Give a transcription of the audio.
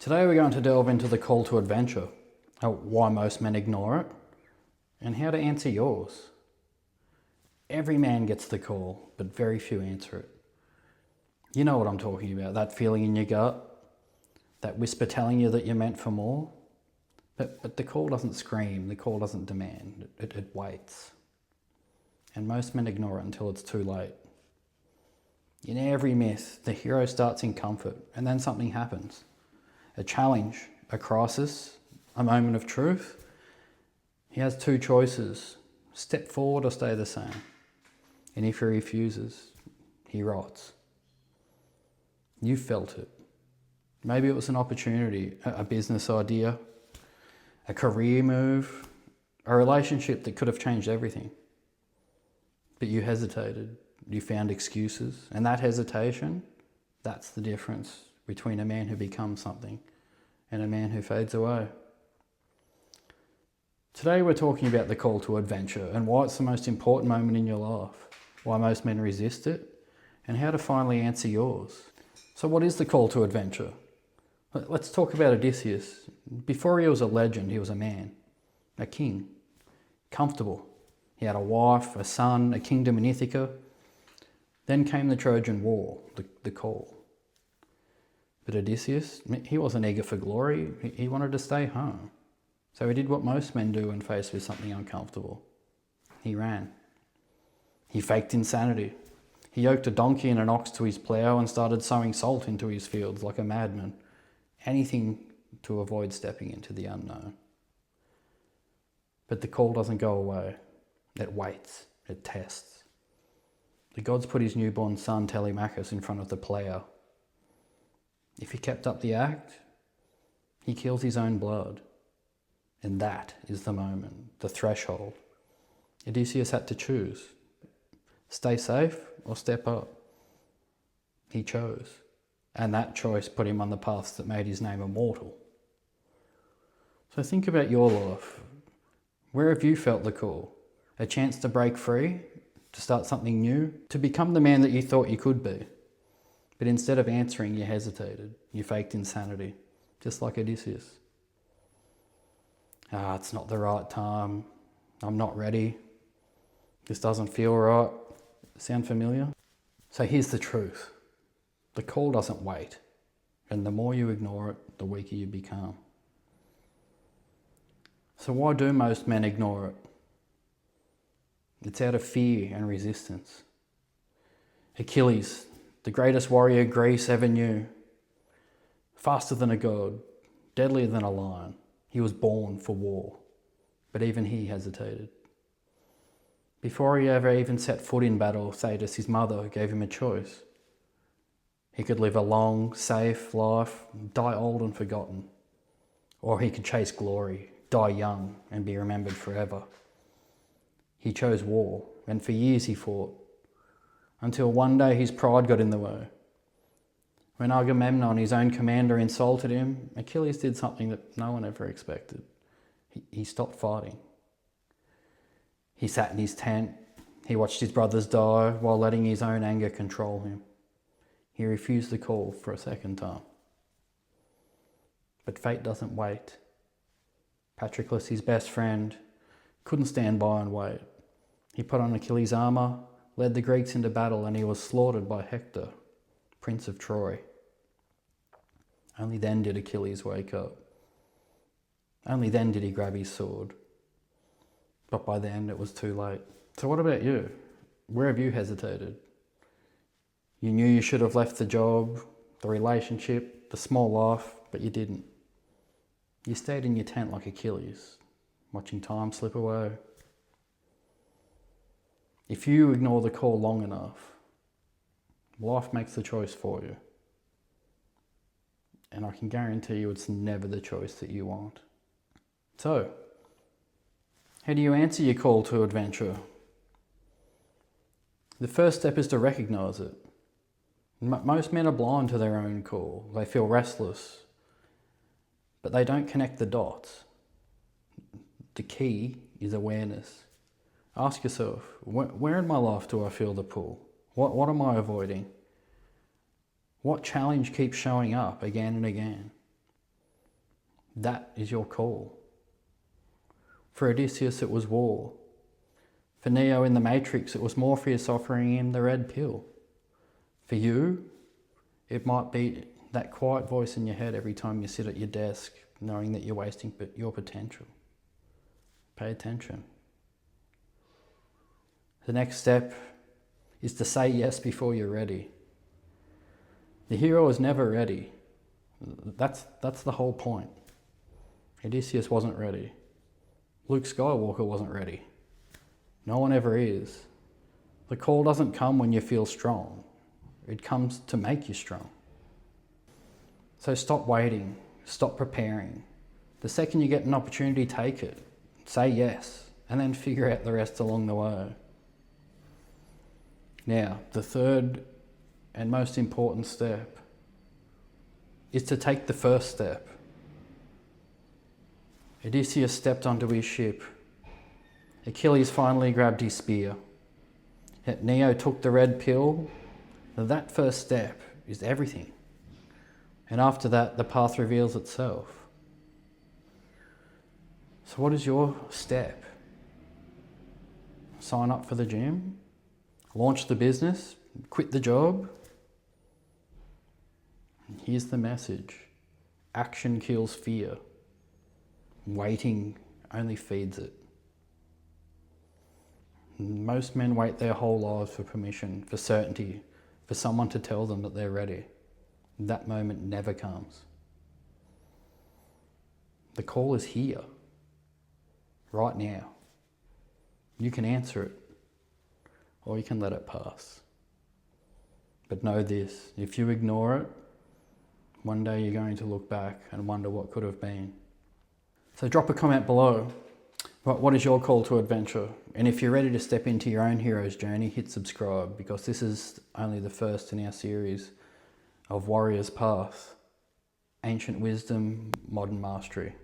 Today we're going to delve into the call to adventure, why most men ignore it, and how to answer yours. Every man gets the call, but very few answer it. You know what I'm talking about, that feeling in your gut, that whisper telling you that you're meant for more. But the call doesn't scream, the call doesn't demand, it waits. And most men ignore it until it's too late. In every myth, the hero starts in comfort, and then something happens. A challenge, a crisis, a moment of truth. He has two choices, step forward or stay the same. And if he refuses, he rots. You felt it. Maybe it was an opportunity, a business idea, a career move, a relationship that could have changed everything. But you hesitated, you found excuses, and that hesitation, that's the difference between a man who becomes something and a man who fades away. Today we're talking about the call to adventure and why it's the most important moment in your life, why most men resist it, and how to finally answer yours. So what is the call to adventure? Let's talk about Odysseus. Before he was a legend, he was a man, a king, comfortable. He had a wife, a son, a kingdom in Ithaca. Then came the Trojan War, the call. But Odysseus, he wasn't eager for glory, he wanted to stay home. So he did what most men do when faced with something uncomfortable. He ran. He faked insanity. He yoked a donkey and an ox to his plough and started sowing salt into his fields like a madman. Anything to avoid stepping into the unknown. But the call doesn't go away. It waits. It tests. The gods put his newborn son Telemachus in front of the plough. If he kept up the act, he kills his own blood. And that is the moment, the threshold. Odysseus had to choose. Stay safe or step up. He chose. And that choice put him on the paths that made his name immortal. So think about your life. Where have you felt the call? A chance to break free? To start something new? To become the man that you thought you could be? But instead of answering, you hesitated. You faked insanity, just like Odysseus. It's not the right time. I'm not ready. This doesn't feel right. Sound familiar? So here's the truth. The call doesn't wait. And the more you ignore it, the weaker you become. So why do most men ignore it? It's out of fear and resistance. Achilles, the greatest warrior Greece ever knew. Faster than a god, deadlier than a lion. He was born for war, but even he hesitated. Before he ever even set foot in battle, Thetis, his mother, gave him a choice. He could live a long, safe life, die old and forgotten. Or he could chase glory, die young and be remembered forever. He chose war, and for years he fought, until one day his pride got in the way. When Agamemnon, his own commander, insulted him, Achilles did something that no one ever expected. He stopped fighting. He sat in his tent. He watched his brothers die while letting his own anger control him. He refused the call for a second time. But fate doesn't wait. Patroclus, his best friend, couldn't stand by and wait. He put on Achilles' armour, led the Greeks into battle, and he was slaughtered by Hector, Prince of Troy. Only then did Achilles wake up. Only then did he grab his sword. But by then it was too late. So what about you? Where have you hesitated? You knew you should have left the job, the relationship, the small life, but you didn't. You stayed in your tent like Achilles, watching time slip away. If you ignore the call long enough, life makes the choice for you. And I can guarantee you it's never the choice that you want. So, how do you answer your call to adventure? The first step is to recognise it. Most men are blind to their own call. They feel restless, but they don't connect the dots. The key is awareness. Ask yourself, where in my life do I feel the pull? What am I avoiding? What challenge keeps showing up again and again? That is your call. For Odysseus, it was war. For Neo in the Matrix, it was Morpheus offering him the red pill. For you, it might be that quiet voice in your head every time you sit at your desk, knowing that you're wasting your potential. Pay attention. The next step is to say yes before you're ready. The hero is never ready. That's the whole point. Odysseus wasn't ready. Luke Skywalker wasn't ready. No one ever is. The call doesn't come when you feel strong. It comes to make you strong. So stop waiting. Stop preparing. The second you get an opportunity, take it. Say yes, and then figure out the rest along the way. Now, the third and most important step is to take the first step. Odysseus stepped onto his ship. Achilles finally grabbed his spear. Neo took the red pill. That first step is everything. And after that, the path reveals itself. So what is your step? Sign up for the gym? Launch the business? Quit the job? Here's the message. Action kills fear. Waiting only feeds it. Most men wait their whole lives for permission, for certainty, for someone to tell them that they're ready. That moment never comes. The call is here, right now. You can answer it, or you can let it pass. But know this, if you ignore it, one day you're going to look back and wonder what could have been. So drop a comment below. What is your call to adventure? And if you're ready to step into your own hero's journey, hit subscribe, because this is only the first in our series of Warrior's Path, Ancient Wisdom, Modern Mastery.